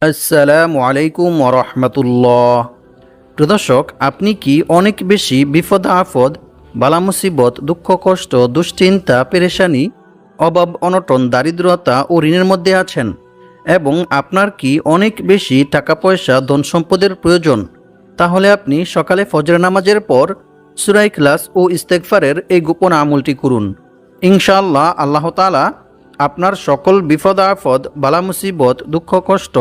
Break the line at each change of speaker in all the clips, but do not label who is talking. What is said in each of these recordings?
আসসালামু আলাইকুম ওরহমতুল্লাহ। প্রদর্শক, আপনি কি অনেক বেশি বিপদ আপদ, বালা মুসিবত, দুঃখ কষ্ট, দুশ্চিন্তা, পেরেশানি, অভাব অনটন, দারিদ্রতা ও ঋণের মধ্যে আছেন এবং আপনার কি অনেক বেশি টাকা পয়সা, ধন সম্পদের প্রয়োজন? তাহলে আপনি সকালে ফজর নামাজের পর সূরা ইখলাস ও ইস্তেগফারের এই গোপন আমলটি করুন। ইনশাআল্লাহ আল্লাহ তাআলা আপনার সকল বিপদ আপদ, বালা মুসিবত, দুঃখ কষ্ট,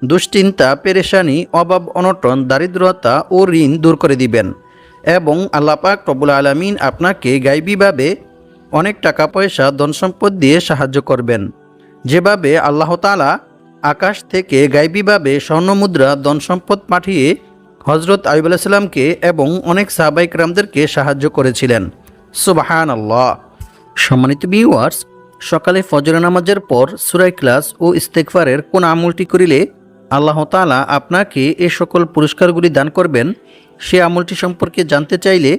দুশ্চিন্তা, পেরেশানি, অভাব অনটন, দারিদ্রতা ও ঋণ দূর করে দিবেন এবং আল্লাহ পাক রব্বুল আলামিন আপনাকে গায়বীভাবে অনেক টাকা পয়সা, ধন সম্পদ দিয়ে সাহায্য করবেন। যেভাবে আল্লাহ তাআলা আকাশ থেকে গায়বীভাবে স্বর্ণমুদ্রা, ধন সম্পদ পাঠিয়ে হজরত আইয়ুব আলাইহিস সালামকে এবং অনেক সাহাবায়ে কেরামদেরকে সাহায্য করেছিলেন। সুবহানাল্লাহ। সম্মানিত ভিউয়ার্স, সকালে ফজর নামাজের পর সূরা ইখলাস ও ইস্তেগফারের কোন আমলটি করিলে আল্লাহ তাআলা আপনাকে এই সকল পুরস্কারগুলি দান করবেন, সে আমলটি সম্পর্কে জানতে চাইলে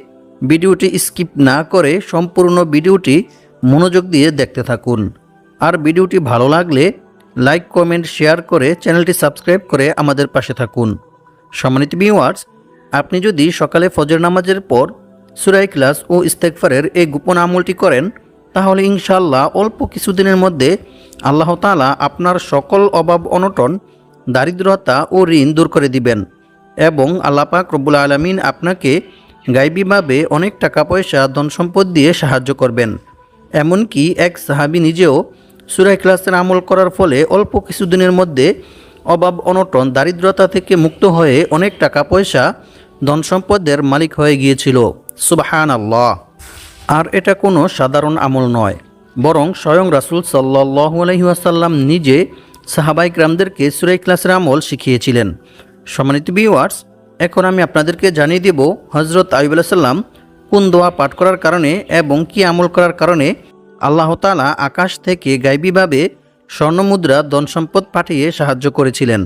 ভিডিওটি স্কিপ না করে সম্পূর্ণ ভিডিওটি মনোযোগ দিয়ে দেখতে থাকুন। আর ভিডিওটি ভালো লাগলে লাইক, কমেন্ট, শেয়ার করে চ্যানেলটি সাবস্ক্রাইব করে আমাদের পাশে থাকুন। সম্মানিত ভিউয়ার্স, আপনি যদি সকালে ফজর নামাজের পর সূরা ইখলাস ও ইস্তেগফারের এই গোপন আমলটি করেন, তাহলে ইনশাআল্লাহ অল্প কিছুদিনের মধ্যে আল্লাহ তাআলা আপনার সকল অভাব অনটন, দারিদ্রতা ও ঋণ দূর করে দিবেন এবং আল্লাহ পাক রব্বুল আলামিন আপনাকে গায়বীভাবে অনেক টাকা পয়সা, ধন সম্পদ দিয়ে সাহায্য করবেন। এমনকি এক সাহাবী নিজেও সূরা ইখলাসের আমল করার ফলে অল্প কিছুদিনের মধ্যে অভাব অনটন, দারিদ্রতা থেকে মুক্ত হয়ে অনেক টাকা পয়সা, ধন সম্পদের মালিক হয়ে গিয়েছিল। সুবহানাল্লাহ। আর এটা কোনো সাধারণ আমল নয়, বরং স্বয়ং রাসূল সাল্লাল্লাহু আলাইহি ওয়াসাল্লাম নিজে সাহাবায়ে কেরামদেরকে সূরা ইখলাসের আমল শিখিয়েছিলেন। সম্মানিত ভিউয়ার্স, এখন আমি আপনাদেরকে জানিয়ে দেব হযরত আইয়ুব আলাইহিস সালাম কোন দোয়া পাঠ করার কারণে এবং কি আমল করার কারণে আল্লাহ তাআলা আকাশ থেকে গায়বীভাবে স্বর্ণমুদ্রা, ধন সম্পদ পাঠিয়ে সাহায্য করেছিলেন।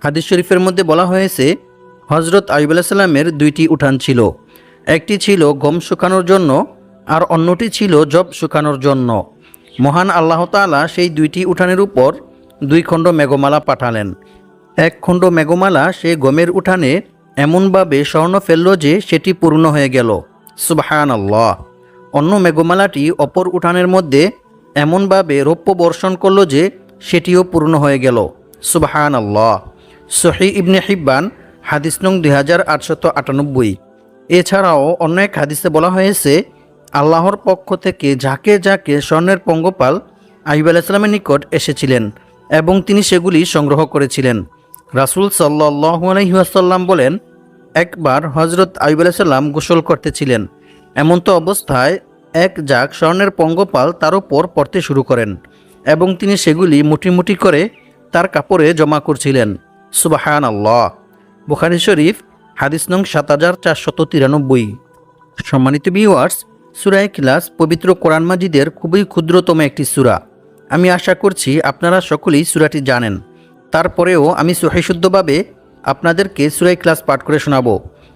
হাদিস শরীফের মধ্যে বলা হয়েছে, হযরত আইয়ুব আলাইহিস সালামের দুইটি উঠান ছিল। একটি ছিল গম শুকানোর জন্য আর অন্যটি ছিল যব শুকানোর জন্য। মহান আল্লাহ তাআলা সেই দুইটি উঠানের উপর 2 খণ্ড মেঘমালা পাঠালেন। এক খণ্ড মেঘমালা সে গমের উঠানে এমনভাবে স্বর্ণ ফেলল যে সেটি পূর্ণ হয়ে গেল। সুবহানাল্লাহ। অন্য মেঘমালাটি অপর উঠানের মধ্যে এমনভাবে রৌপ্য বর্ষণ করল যে সেটিও পূর্ণ হয়ে গেল। সুবহানাল্লাহ। সহিহ ইবনে হিব্বান হাদিস নং 2898। এছাড়াও অন্য এক হাদিসে বলা হয়েছে, আল্লাহর পক্ষ থেকে যাকে যাকে স্বর্ণের পঙ্গপাল আইয়ুব আলাইহিস সালামের নিকট এসেছিলেন এবং তিনি সেগুলি সংগ্রহ করেছিলেন। রাসূল সাল্লাল্লাহু আলাইহি ওয়াসাল্লাম বলেন, একবার হযরত আইয়ুব আলাইহিস সালাম গোসল করতেছিলেন। এমন্ত অবস্থায় এক ঝাঁক স্বর্ণের পঙ্গপাল তার উপর পড়তে শুরু করেন এবং তিনি সেগুলি মুঠি মুঠি করে তার কাপড়ে জমা করছিলেন। সুবহানাল্লাহ। বুখারী শরীফ হাদিস নং 7493। সম্মানিত ভিউয়ার্স, সূরা ইখলাস পবিত্র কোরআন মাজিদের খুবই ক্ষুদ্রতম একটি সূরা। আমি আশা করছি আপনারা সকলেই সূরাটি জানেন। তারপরেও আমি সহিশুদ্ধভাবে আপনাদেরকে সূরা ইখলাস পাঠ করে শোনাবো।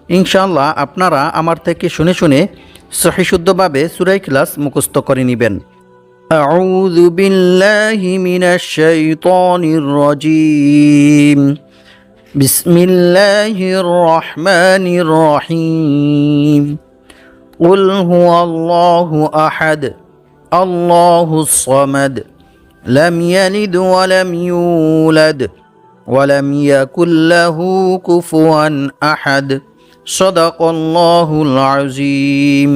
ইনশাআল্লাহ আপনারা আমার থেকে শুনে শুনে সহিশুদ্ধভাবে সূরা ইখলাস মুখস্থ করে নেবেন। আউযু বিল্লাহি মিনাশ শাইতানির রাজীম। বিসমিল্লাহির রহমানির রহিম। قل هو الله أحد الله الصمد لم يلد ولم يولد ولم يكن له كفوا أحد صدق الله العظيم।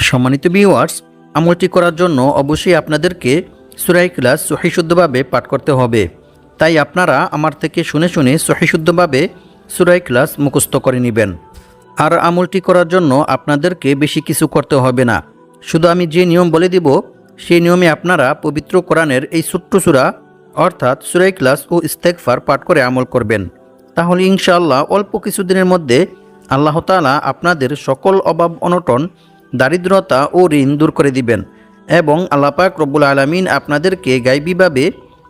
সম্মানিত ভিউয়ার্স, আমলটি করার জন্য অবশ্যই আপনাদেরকে সূরা ইখলাস সহিশুদ্ধভাবে পাঠ করতে হবে। তাই আপনারা আমার থেকে শুনে শুনে সহিশুদ্ধভাবে সূরা ইখলাস মুখস্থ করে নেবেন। আর আমলটি করার জন্য আপনাদেরকে বেশি কিছু করতে হবে না। শুধু আমি যে নিয়ম বলে দিব সেই নিয়মে আপনারা পবিত্র কোরআনের এই ছোট্ট সূরা অর্থাৎ সূরা ইখলাস ও ইস্তেগফার পাঠ করে আমল করবেন। তাহলে ইনশাআল্লাহ অল্প কিছুদিনের মধ্যে আল্লাহ তাআলা আপনাদের সকল অভাব অনটন, দারিদ্রতা ও ঋণ দূর করে দিবেন এবং আল্লাহ পাক রব্বুল আলামিন আপনাদেরকে গায়বীভাবে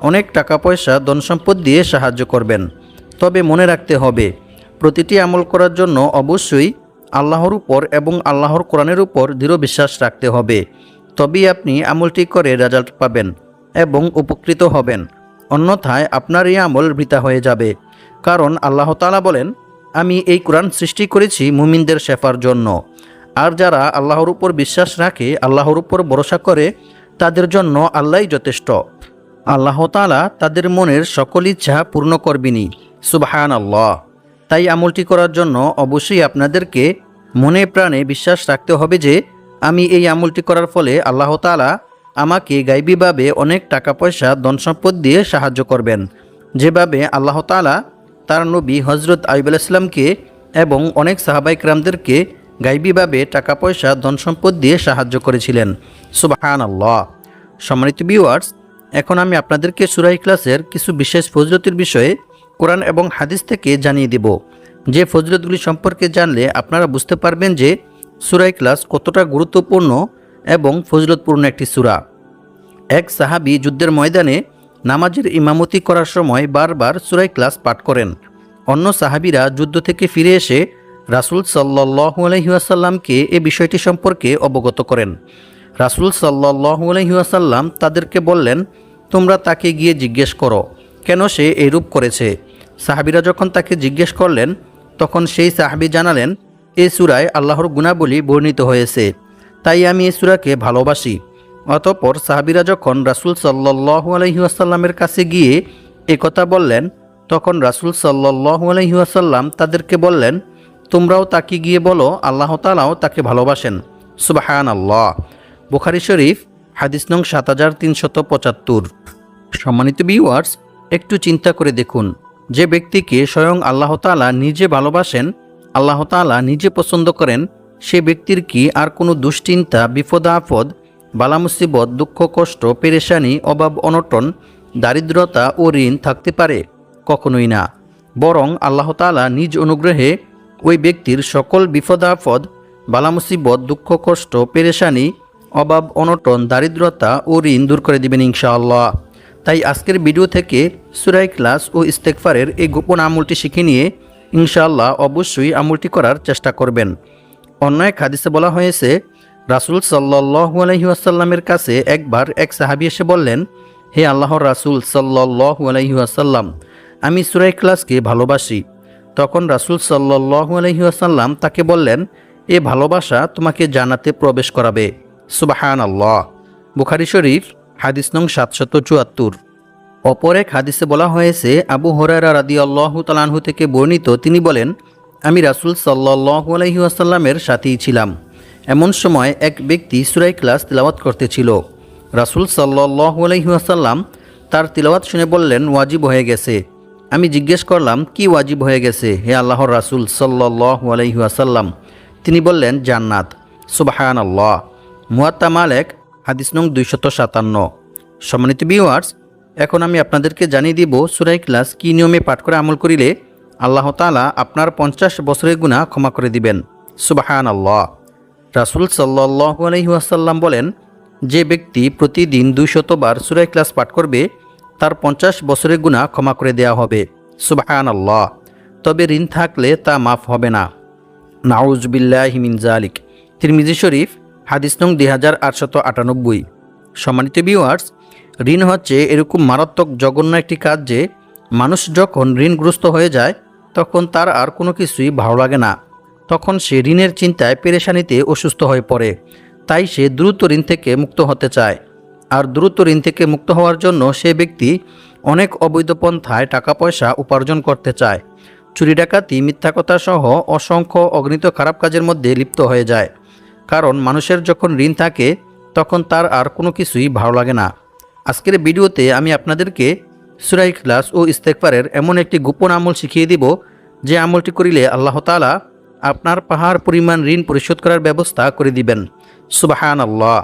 অনেক টাকা পয়সা, ধন সম্পদ দিয়ে সাহায্য করবেন। তবে মনে রাখতে হবে, প্রতিটি আমল করার জন্য অবশ্যই আল্লাহর উপর এবং আল্লাহর কোরআনের উপর দৃঢ় বিশ্বাস রাখতে হবে। তবেই আপনি আমলটি করে রেজাল্ট পাবেন এবং উপকৃত হবেন। অন্যথায় আপনার এই আমল বৃথা হয়ে যাবে। কারণ আল্লাহ তাআলা বলেন, আমি এই কোরআন সৃষ্টি করেছি মুমিনদের শেফার জন্য। আর যারা আল্লাহর উপর বিশ্বাস রাখে, আল্লাহর উপর ভরসা করে, তাদের জন্য আল্লাহই যথেষ্ট। আল্লাহ তাআলা তাদের মনের সকল ইচ্ছা পূর্ণ করবেনই। সুবহানাল্লাহ। তাই আমলটি করার জন্য অবশ্যই আপনাদেরকে মনে প্রাণে বিশ্বাস রাখতে হবে যে আমি এই আমলটি করার ফলে আল্লাহ তাআলা আমাকে গায়বীভাবে অনেক টাকা পয়সা ধন সম্পদ দিয়ে সাহায্য করবেন, যেভাবে আল্লাহ তাআলা তার নবী হজরত আইয়ুব আলাইহিস সালামকে এবং অনেক সাহাবায়ে কেরামদেরকে গায়বীভাবে টাকা পয়সা ধন সম্পদ দিয়ে সাহায্য করেছিলেন। সুবহানাল্লাহ। সম্মানিত ভিউয়ার্স, এখন আমি আপনাদেরকে সূরা ইখলাসের কিছু বিশেষ ফজিলতের বিষয়ে কোরআন এবং হাদিস থেকে জানিয়ে দেব, যে ফজিলতগুলি সম্পর্কে জানলে আপনারা বুঝতে পারবেন যে সূরা ইখলাস কতটা গুরুত্বপূর্ণ এবং ফজিলতপূর্ণ একটি সূরা। এক সাহাবী যুদ্ধের ময়দানে নামাজের ইমামতি করার সময় বারবার সূরা ইখলাস পাঠ করেন। অন্য সাহাবীরা যুদ্ধ থেকে ফিরে এসে রাসূল সাল্লাল্লাহু আলাইহি ওয়াসাল্লামকে এই বিষয়টি সম্পর্কে অবগত করেন। রাসূল সাল্লাল্লাহু আলাইহি ওয়াসাল্লাম তাদেরকে বললেন, তোমরা তাকে গিয়ে জিজ্ঞেস করো কেন সে এরূপ করেছে। সাহাবীরা যখন তাকে জিজ্ঞেস করলেন, তখন সেই সাহাবী জানালেন, এই সূরায় আল্লাহর গুণাবলী বর্ণিত হয়েছে, তাই আমি এই সূরাকে ভালোবাসি। অতঃপর সাহাবীরা যখন রাসূল সাল্লাল্লাহু আলাইহি ওয়াসাল্লামের কাছে গিয়ে একথা বললেন, তখন রাসূল সাল্লাল্লাহু আলাইহি ওয়াসাল্লাম তাদেরকে বললেন, তোমরাও তাকে গিয়ে বলো আল্লাহ তাআলাও তাকে ভালোবাসেন। সুবহানাল্লাহ। বুখারী শরীফ হাদিস নং 7375। সম্মানিত ভিউয়ার্স, একটু চিন্তা করে দেখুন, যে ব্যক্তিকে স্বয়ং আল্লাহ তাআলা নিজে ভালোবাসেন, আল্লাহ তাআলা নিজে পছন্দ করেন, সে ব্যক্তির কি আর কোনো দুশ্চিন্তা, বিপদ আপদ, বালা মুসিবত, দুঃখ কষ্ট, পেরেশানি, অভাব অনটন, দারিদ্রতা ও ঋণ থাকতে পারে? কখনোই না। বরং আল্লাহ তাআলা নিজ অনুগ্রহে ওই ব্যক্তির সকল বিপদ আপদ, বালা মুসিবত, দুঃখ কষ্ট, পেরেশানি, অভাব অনটন, দারিদ্রতা ও ঋণ দূর করে দিবেন ইনশাআল্লাহ। তাই আজকের ভিডিও থেকে সূরা ইখলাস ও ইস্তেগফারের এই গোপন আমলটি শিখে নিয়ে ইনশাআল্লাহ অবশ্যই আমলটি করার চেষ্টা করবেন। অন্য এক হাদিসে বলা হয়েছে, রাসূল সাল্লাল্লাহু আলাইহি ওয়াসাল্লামের কাছে একবার এক সাহাবী এসে বললেন, হে আল্লাহর রাসূল সাল্লাল্লাহু আলাইহি ওয়াসাল্লাম, আমি সূরা ইখলাসকে ভালোবাসি। তখন রাসূল সাল্লাল্লাহু আলাইহি ওয়াসাল্লাম তাকে বললেন, এ ভালোবাসা তোমাকে জান্নাতে প্রবেশ করাবে। সুবহানাল্লাহ। বুখারী শরীফ হাদিস নং 774। অপর এক হাদিসে বলা হয়েছে, আবু হুরায়রা রাদিয়াল্লাহু তাআলা আনহু থেকে বর্ণিত, তিনি বলেন, আমি রাসূল সাল্লাল্লাহু আলাইহি ওয়াসাল্লামের সাথেই ছিলাম। এমন সময় এক ব্যক্তি সূরা ইখলাস তিলাওয়াত করতেছিল। রাসূল সাল্লাল্লাহু আলাইহি ওয়াসাল্লাম তার তিলাওয়াত শুনে বললেন, ওয়াজিব হয়ে গেছে। আমি জিজ্ঞেস করলাম, কি ওয়াজিব হয়ে গেছে হে আল্লাহর রাসূল সাল্লাল্লাহু আলাইহি ওয়াসাল্লাম? তিনি বললেন, জান্নাত। সুবহানাল্লাহ। মুয়াত্তা মালিক হাদিস নং 257। সম্মানিত ভিউয়ার্স, এখন আমি আপনাদেরকে জানিয়ে দিব সূরা ইখলাস কী নিয়মে পাঠ করে আমল করিলে আল্লাহ তাআলা আপনার 50 বছরের গুনাহ ক্ষমা করে দিবেন। সুবহানাল্লাহ। রাসূল সাল্লাল্লাহু আলাইহি ওয়াসাল্লাম বলেন, যে ব্যক্তি প্রতিদিন 200 বার সূরা ইখলাস পাঠ করবে, তার 50 বছরের গুনাহ ক্ষমা করে দেওয়া হবে। সুবহানাল্লাহ। তবে ঋণ থাকলে তা মাফ হবে না। নাউযু বিল্লাহি মিন যালিক। তিরমিজি শরীফ হাদিস নং 2898। সম্মানিত ভিউয়ার্স, ঋণ হচ্ছে এরকম মারাত্মক জঘন্য একটি কাজ যে মানুষ যখন ঋণগ্রস্ত হয়ে যায় তখন তার আর কোনো কিছুই ভালো লাগে না। তখন সে ঋণের চিন্তায় পেরেশানিতে অসুস্থ হয়ে পড়ে। তাই সে দ্রুত ঋণ থেকে মুক্ত হতে চায়। আর দ্রুত ঋণ থেকে মুক্ত হওয়ার জন্য সে ব্যক্তি অনেক অবৈধ পন্থায় টাকা পয়সা উপার্জন করতে চায়। চুরি ডাকাতি, মিথ্যা কথা সহ অসংখ্য অগণিত খারাপ কাজের মধ্যে লিপ্ত হয়ে যায়। কারণ মানুষের যখন ঋণ থাকে তখন তার আর কোনো কিছুই ভালো লাগে না। আজকের ভিডিওতে আমি আপনাদেরকে সূরা ইখলাস ও ইস্তেগফারের এমন একটি গোপন আমল শিখিয়ে দিব, যে আমলটি করিলে আল্লাহ তাআলা আপনার পাহাড় পরিমাণ ঋণ পরিশোধ করার ব্যবস্থা করে দিবেন। সুবহানাল্লাহ।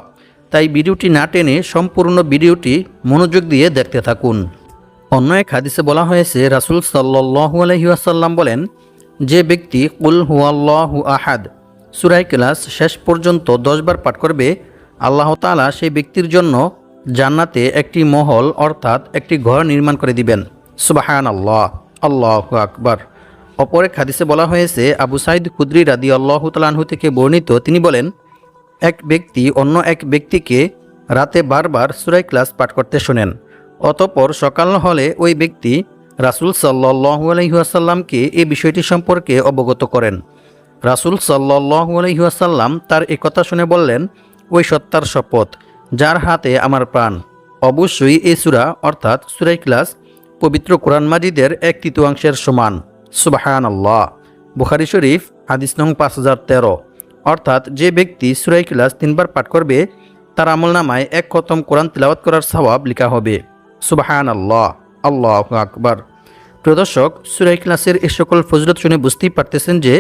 তাই ভিডিওটি না টেনে সম্পূর্ণ ভিডিওটি মনোযোগ দিয়ে দেখতে থাকুন। অন্য এক হাদিসে বলা হয়েছে, রাসূল সাল্লাল্লাহু আলাইহি ওয়াসাল্লাম বলেন, যে ব্যক্তি কুল হুয়াল্লাহু আহাদ সূরা ইখলাস শেষ পর্যন্ত 10 বার পাঠ করবে, আল্লাহ তাআলা সেই ব্যক্তির জন্য জান্নাতে একটি মহল অর্থাৎ একটি ঘর নির্মাণ করে দিবেন। সুবহানাল্লাহ। আল্লাহু আকবার। অপর এক হাদিসে বলা হয়েছে, আবু সাঈদ খুদরি রাদিয়াল্লাহু তাআলা আনহু থেকে বর্ণিত, তিনি বলেন, এক ব্যক্তি অন্য এক ব্যক্তিকে রাতে বারবার সূরা ইখলাস পাঠ করতে শোনেন। অতঃপর সকাল হলে ওই ব্যক্তি রাসূল সাল্লাল্লাহু আলাইহি ওয়াসাল্লামকে এই বিষয়টি সম্পর্কে অবগত করেন। রাসূল সাল্লাল্লাহু আলাইহি ওয়াসাল্লাম তার এই কথা শুনে বললেন, ওই সত্তার শপথ যার হাতে আমার প্রাণ, অবশ্যই এই সূরা অর্থাৎ সূরা ইখলাস পবিত্র কোরআন মাজিদের 1/3 সমান। সুবহানাল্লাহ। বুখারী শরীফ হাদিস নং 5013। অর্থাৎ যে ব্যক্তি সূরা ইখলাস 3 বার পাঠ করবে তার আমলনামায় 1 খতম কোরআন তিলাওয়াত করার সওয়াব লেখা হবে। সুবহানাল্লাহ, আল্লাহু আকবার। প্রিয় দর্শক, সূরা ইখলাসের এই সকল ফজিলত শুনে বুঝতেই পারতেছেন যে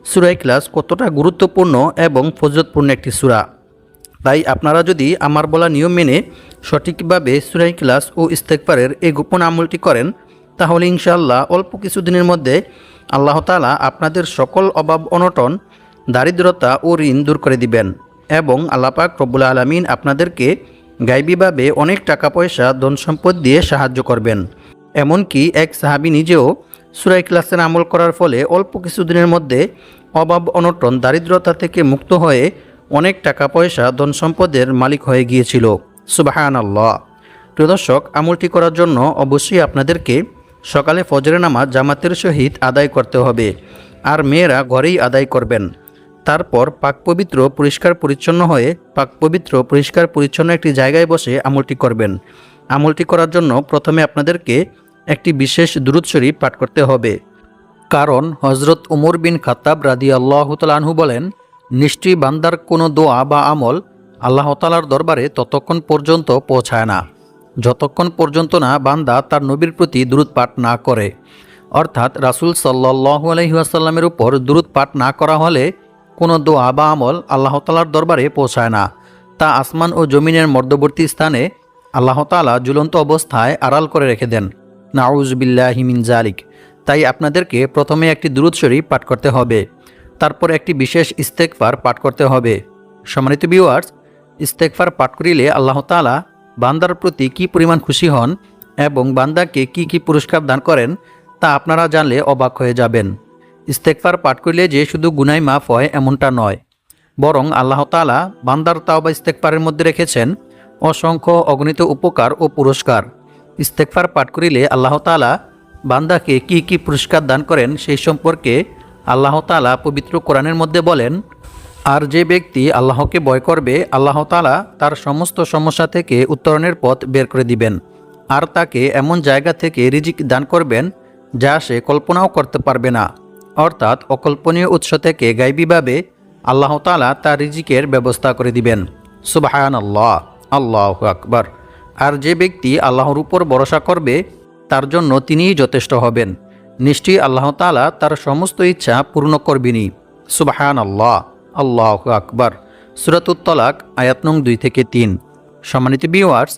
সূরা ইখলাস কতটা গুরুত্বপূর্ণ এবং ফজিলতপূর্ণ একটি সূরা। তাই আপনারা যদি আমার বলা নিয়ম মেনে সঠিকভাবে সূরা ইখলাস ও ইস্তেগফারের এই গোপন আমলটি করেন, তাহলে ইনশাআল্লাহ অল্প কিছুদিনের মধ্যে আল্লাহ তাআলা আপনাদের সকল অভাব অনটন, দারিদ্রতা ও ঋণ দূর করে দিবেন এবং আল্লাহ পাক রব্বুল আলামিন আপনাদেরকে গায়বীভাবে অনেক টাকা পয়সা ধন সম্পদ দিয়ে সাহায্য করবেন। এমনকি এক সাহাবী নিজেও সূরা ইখলাসের আমল করার ফলে অল্প কিছুদিনের মধ্যে অভাব অনটন, দারিদ্রতা থেকে মুক্ত হয়ে অনেক টাকা পয়সা ধন সম্পদের মালিক হয়ে গিয়েছিল। সুবহানাল্লাহ। প্রিয় দর্শক, আমলটি করার জন্য অবশ্যই আপনাদেরকে সকালে ফজরের নামাজ জামাতের সহিত আদায় করতে হবে, আর মেয়েরা ঘরেই আদায় করবেন। তারপর পাক পবিত্র পরিষ্কার পরিচ্ছন্ন হয়ে পরিষ্কার পরিচ্ছন্ন একটি জায়গায় বসে আমলটি করবেন। আমলটি করার জন্য প্রথমে আপনাদেরকে একটি বিশেষ দুরূদ শরীফ পাঠ করতে হবে। কারণ হযরত উমর বিন খাত্তাব রাদিয়াল্লাহু তাআলা আনহু বলেন, নিশ্চয়ই বান্দার কোনো দোয়া বা আমল আল্লাহ তাআলার দরবারে ততক্ষণ পর্যন্ত পৌঁছায় না যতক্ষণ পর্যন্ত না বান্দা তার নবীর প্রতি দুরূদ পাঠ না করে। অর্থাৎ রাসূল সাল্লাল্লাহু আলাইহি ওয়াসাল্লামের উপর দুরূদ পাঠ না করা হলে কোনো দোয়া বা আমল আল্লাহ তাআলার দরবারে পৌঁছায় না। তা আসমান ও জমিনের মধ্যবর্তী স্থানে আল্লাহ তাআলা ঝুলন্ত অবস্থায় আড়াল করে রেখে দেন। নাউযু বিল্লাহি মিন যালিক। তাই আপনাদেরকে প্রথমে একটি দুরূদ শরীফ পাঠ করতে হবে, তারপর একটি বিশেষ ইস্তেগফার পাঠ করতে হবে। সম্মানিত ভিউয়ার্স, ইস্তেগফার পাঠ করিলে আল্লাহ তাআলা বান্দার প্রতি কী পরিমাণ খুশি হন এবং বান্দাকে কি কি পুরস্কার দান করেন তা আপনারা জানলে অবাক হয়ে যাবেন। ইস্তেগফার পাঠ করলে যে শুধু গুনাহ মাফ হয় এমনটা নয়, বরং আল্লাহ তাআলা বান্দার তাওবা ইস্তেগফারের মধ্যে রেখেছেন অসংখ্য অগণিত উপকার ও পুরস্কার। ইস্তেগফার পাঠ করিলে আল্লাহ তাআলা বান্দাকে কি কি পুরস্কার দান করেন সেই সম্পর্কে আল্লাহ তাআলা পবিত্র কোরআনের মধ্যে বলেন, আর যে ব্যক্তি আল্লাহকে ভয় করবে আল্লাহ তাআলা তার সমস্ত সমস্যা থেকে উত্তরণের পথ বের করে দিবেন, আর তাকে এমন জায়গা থেকে রিজিক দান করবেন যা সে কল্পনাও করতে পারবে না। অর্থাৎ অকল্পনীয় উৎস থেকে গায়বীভাবে আল্লাহ তাআলা তার রিজিকের ব্যবস্থা করে দিবেন। সুবহানাল্লাহ, আল্লাহু আকবার। আর যে ব্যক্তি আল্লাহর উপর ভরসা করবে তার জন্য তিনিই যথেষ্ট হবেন। নিশ্চয়ই আল্লাহ তাআলা তার সমস্ত ইচ্ছা পূর্ণ করবেনই। সুবহানাল্লাহ, আল্লাহু আকবার। সূরাতুত তালাক আয়াত নং 2-3। সম্মানিত ভিউয়ার্স,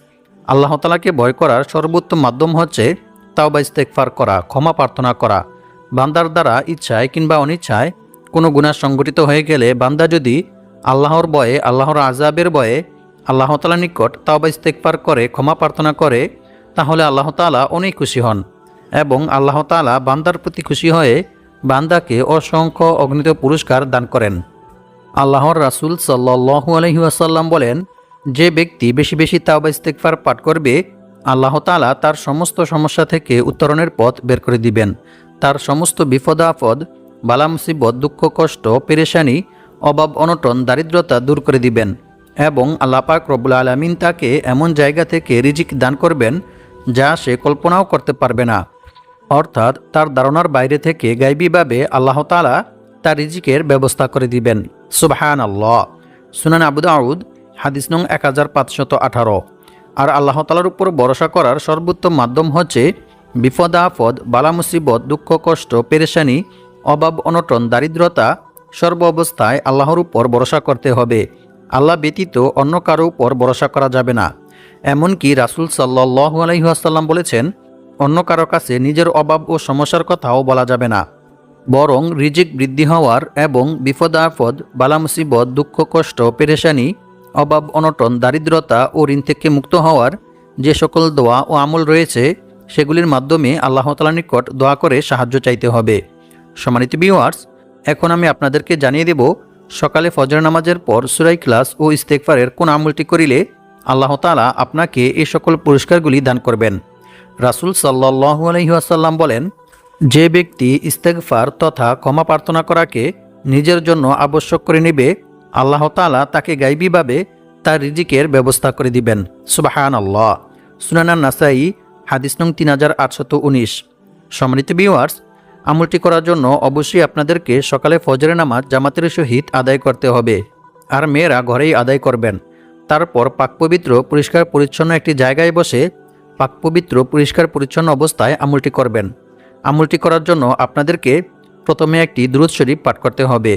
আল্লাহ তাআলাকে ভয় করার সর্বোত্তম মাধ্যম হচ্ছে তাওবা ইস্তেগফার করা, ক্ষমা প্রার্থনা করা। বান্দার দ্বারা ইচ্ছায় কিংবা অনিচ্ছায় কোনো গুনাহ সংঘটিত হয়ে গেলে বান্দা যদি আল্লাহর ভয়ে, আল্লাহর আযাবের ভয়ে আল্লাহ তাআলার নিকট তাওবা ইস্তেগফার করে ক্ষমা প্রার্থনা করে, তাহলে আল্লাহ তাআলা অনেক খুশি হন এবং আল্লাহ তাআলা বান্দার প্রতি খুশি হয়ে বান্দাকে অসংখ্য অগণিত পুরস্কার দান করেন। আল্লাহর রাসূল সাল্লাল্লাহু আলাইহি ওয়াসাল্লাম বলেন, যে ব্যক্তি বেশি বেশি তাওবা ইস্তেগফার পাঠ করবে আল্লাহ তাআলা তার সমস্ত সমস্যা থেকে উত্তরণের পথ বের করে দিবেন। তার সমস্ত বিপদ আপদ, বালা মুসিবত, দুঃখ কষ্ট, পেরেশানি, অভাব অনটন, দারিদ্রতা দূর করে দিবেন এবং আল্লাহ পাক রব্বুল আলামিন তাকে এমন জায়গা থেকে রিজিক দান করবেন যা সে কল্পনাও করতে পারবে না। অর্থাৎ তার ধারণার বাইরে থেকে গায়বীভাবে আল্লাহ তাআলা তার রিজিকের ব্যবস্থা করে দিবেন। সুবহানাল্লাহ। সুনান আবু দাউদ হাদিস নং 1518। আর আল্লাহ তাআলার উপর ভরসা করার সর্বোত্তম মাধ্যম হচ্ছে বিপদ আপদ, বালা মুসিবত, দুঃখ কষ্ট, পেরেশানি, অভাব অনটন, দারিদ্রতা সর্ব অবস্থায় আল্লাহর উপর ভরসা করতে হবে। আল্লাহ ব্যতীত অন্য কারো উপর ভরসা করা যাবে না। এমনকি রাসূল সাল্লাল্লাহু আলাইহি ওয়াসাল্লাম বলেছেন, অন্য কারো কাছে নিজের অভাব ও সমস্যার কথাও বলা যাবে না, বরং রিজিক বৃদ্ধি হওয়ার এবং বিপদ আপদ, বালা মুসিবত, দুঃখ কষ্ট, পেরেশানি, অভাব অনটন, দারিদ্রতা ও ঋণ থেকে মুক্ত হওয়ার যে সকল দোয়া ও আমল রয়েছে সেগুলির মাধ্যমে আল্লাহ তাআলার নিকট দোয়া করে সাহায্য চাইতে হবে। সম্মানিত ভিউয়ার্স, এখন আমি আপনাদেরকে জানিয়ে দেব সকালে ফজর নামাজের পর সূরা ইখলাস ও ইস্তেগফারের কোন আমলটি করিলে আল্লাহ তাআলা আপনাকে এই সকল পুরস্কারগুলি দান করবেন। রাসূল সাল্লাল্লাহু আলাইহি ওয়াসাল্লাম বলেন, যে ব্যক্তি ইস্তেগফার তথা ক্ষমা প্রার্থনা করাকে নিজের জন্য আবশ্যক করে নেবে, আল্লাহ তাআলা তাকে গায়বীভাবে তার রিজিকের ব্যবস্থা করে দিবেন। সুবহানাল্লাহ। সুনান নাসাই হাদিস নং 3819। সম্মানিত ভিউয়ার্স, আমলটি করার জন্য অবশ্যই আপনাদেরকে সকালে ফজরের নামাজ জামাতের সহিত আদায় করতে হবে, আর মেয়েরা ঘরেই আদায় করবেন। তারপর পাকপবিত্র পরিষ্কার পরিচ্ছন্ন একটি জায়গায় বসে পাকপবিত্র পরিষ্কার পরিচ্ছন্ন অবস্থায় আমলটি করবেন। আমলটি করার জন্য আপনাদেরকে প্রথমে একটি দুরূদ শরীফ পাঠ করতে হবে।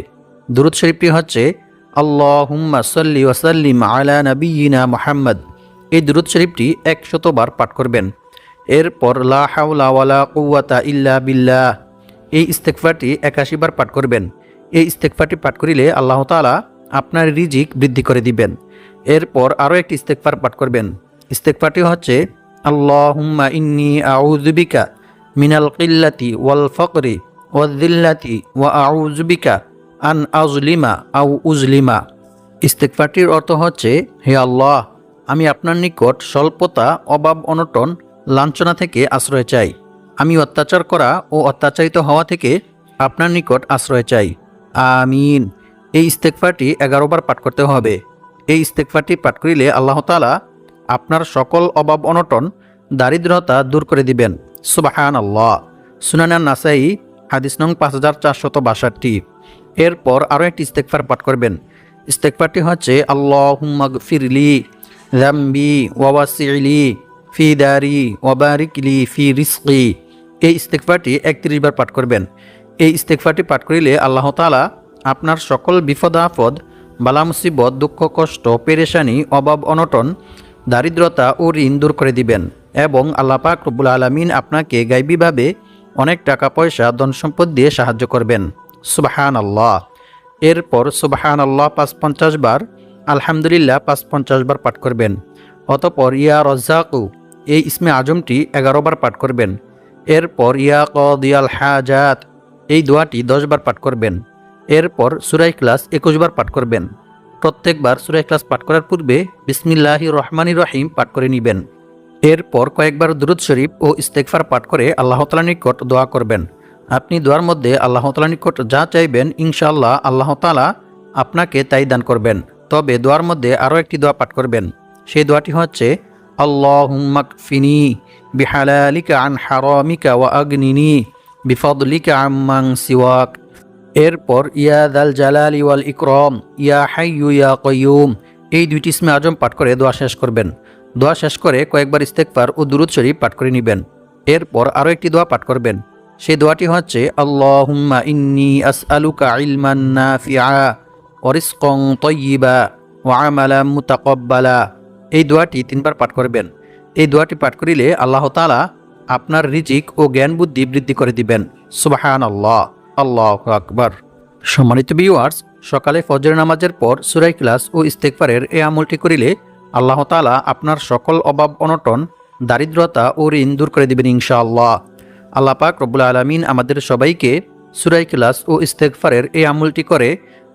দুরূদ শরীফটি হচ্ছে আল্লাহুম্মা সাল্লি ওয়া সাল্লিম আলা নাবিয়িনা মুহাম্মদ। এই দুরূদ শরীফটি 100 বার পাঠ করবেন। এরপর লা হাওলা ওয়ালা কুওয়াতা ইল্লা বিল্লাহ, এই ইস্তেগফারটি 81 বার পাঠ করবেন। এই ইস্তেগফারটি পাঠ করিলে আল্লাহ তাআলা আপনার রিজিক বৃদ্ধি করে দিবেন। এরপর আরও একটি ইস্তেগফার পাঠ করবেন। ইস্তেগফারটি হচ্ছে আল্লাহুম্মা ইন্নী আউযু বিকা মিনাল কিল্লাতি ওয়াল ফাকরি ওয়াল যিল্লাতি ওয়া আউযু বিকা আন আযলিমা আও উযলিমা। ইস্তেগফারটির অর্থ হচ্ছে, হে আল্লাহ, আমি আপনার নিকট স্বল্পতা, অভাব, অনটন, লাঞ্ছনা থেকে আশ্রয় চাই। আমি অত্যাচার করা ও অত্যাচারিত হওয়া থেকে আপনার নিকট আশ্রয় চাই। আমিন। এই ইস্তেগফারটি 11 বার পাঠ করতে হবে। এই ইস্তেগফারটি পাঠ করিলে আল্লাহ তাআলা আপনার সকল অভাব, অনটন, দারিদ্রতা দূর করে দিবেন। সুবহানাল্লাহ। সুনান নাসাই হাদিস নং 5462। এরপর আরও একটি ইস্তেগফার পাঠ করবেন। ইস্তেগফারটি হচ্ছে আল্লাহুম্মা গফিরলি যামবি ওয়া ওয়াসি'লি ফি দারি ওয়া বারিকলি ফি রিজকি। এই ইস্তেগফারটি 31 বার পাঠ করবেন। এই ইস্তেগফারটি পাঠ করিলে আল্লাহ তাআলা আপনার সকল বিপদ আপদ, বালা মুসিবত, দুঃখ কষ্ট, পেরেশানি, অভাব অনটন, দারিদ্রতা ও ঋণ দূর করে দিবেন এবং আল্লাহ পাক রব্বুল আলামিন আপনাকে গায়বীভাবে অনেক টাকা পয়সা, ধন সম্পদ দিয়ে সাহায্য করবেন। সুবহানাল্লাহ। এরপর সুবহানাল্লাহ 550 বার, আলহামদুলিল্লাহ 550 বার পাঠ করবেন। অতঃপর ইয়া রাজ্জাকু, এই ইসমে আজমটি 11 বার পাঠ করবেন। এরপর ইয়া কাদিয়াল হাজাত, এই দোয়াটি 10 বার পাঠ করবেন। এরপর সূরা ইখলাস 21 বার পাঠ করবেন। প্রত্যেকবার সূরা ইখলাস পাঠ করার পূর্বে বিসমিল্লাহির রহমানির রহিম পাঠ করে নেবেন। এরপর কয়েকবার দুরূদ শরীফ ও ইস্তেগফার পাঠ করে আল্লাহ তাআলার নিকট দোয়া করবেন। আপনি দোয়ার মধ্যে আল্লাহ তাআলার নিকট যা চাইবেন ইনশাআল্লাহ আল্লাহ তাআলা আপনাকে তাই দান করবেন। তবে দোয়ার মধ্যে আরও একটি দোয়া পাঠ করবেন। সেই দোয়াটি হচ্ছে আল্লাহুম্মা কফিনি বিহালালিকা আন হারামিকা ওয়া আগনিনি বিফাদলিকা আম্মান সিওয়াক। এরপর ইয়া যাল জালালি ওয়াল ইকরাম ইয়া হাইয়্যু ইয়া কাইয়্যুম, এই দুইটি ইসমে আজম পাঠ করে দোয়া শেষ করবেন। দোয়া শেষ করে কয়েকবার ইস্তেগফার ও দুরূদ শরীফ পাঠ করে নেবেন। এরপর আরও একটি দোয়া পাঠ করবেন। সেই দোয়াটি হচ্ছে আল্লাহুম্মা ইন্নী আসআলুকা ইলমান নাফিআ ওয়া রিজকান তাইয়্যিবা ওয়া আমালান মুতাকাব্বালা। এই দোয়াটি 3 বার পাঠ করবেন। এই দোয়াটি পাঠ করিলে আল্লাহ তাআলা আপনার রিজিক ও জ্ঞান বুদ্ধি বৃদ্ধি করে দিবেন। সুবহানাল্লাহ। আল্লাহু আকবার। সম্মানিত ভিউয়ার্স, সকালে ফজর নামাজের পর সূরা ইখলাস ও ইস্তেগফারের এই আমলটি করিলে আল্লাহ তাআলা আপনার সকল অভাব অনটন, দারিদ্রতা ও ঋণ দূর করে দিবেন ইনশাআল্লাহ। আল্লাহ পাক রব্বুল আলামিন আমাদের সবাইকে সূরা ইখলাস ও ইস্তেগফারের এই আমলটি করে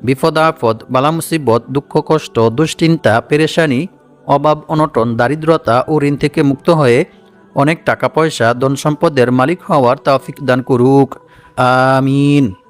বিপদ আপদ, বালা মুসিবত, দুঃখ কষ্ট, দুশ্চিন্তা, পেরেশানি, অভাব অনটন, দারিদ্রতা ও ঋণ থেকে মুক্ত হয়ে অনেক টাকা পয়সা, ধন সম্পদের মালিক হওয়ার তৌফিক দান করুক। আমিন।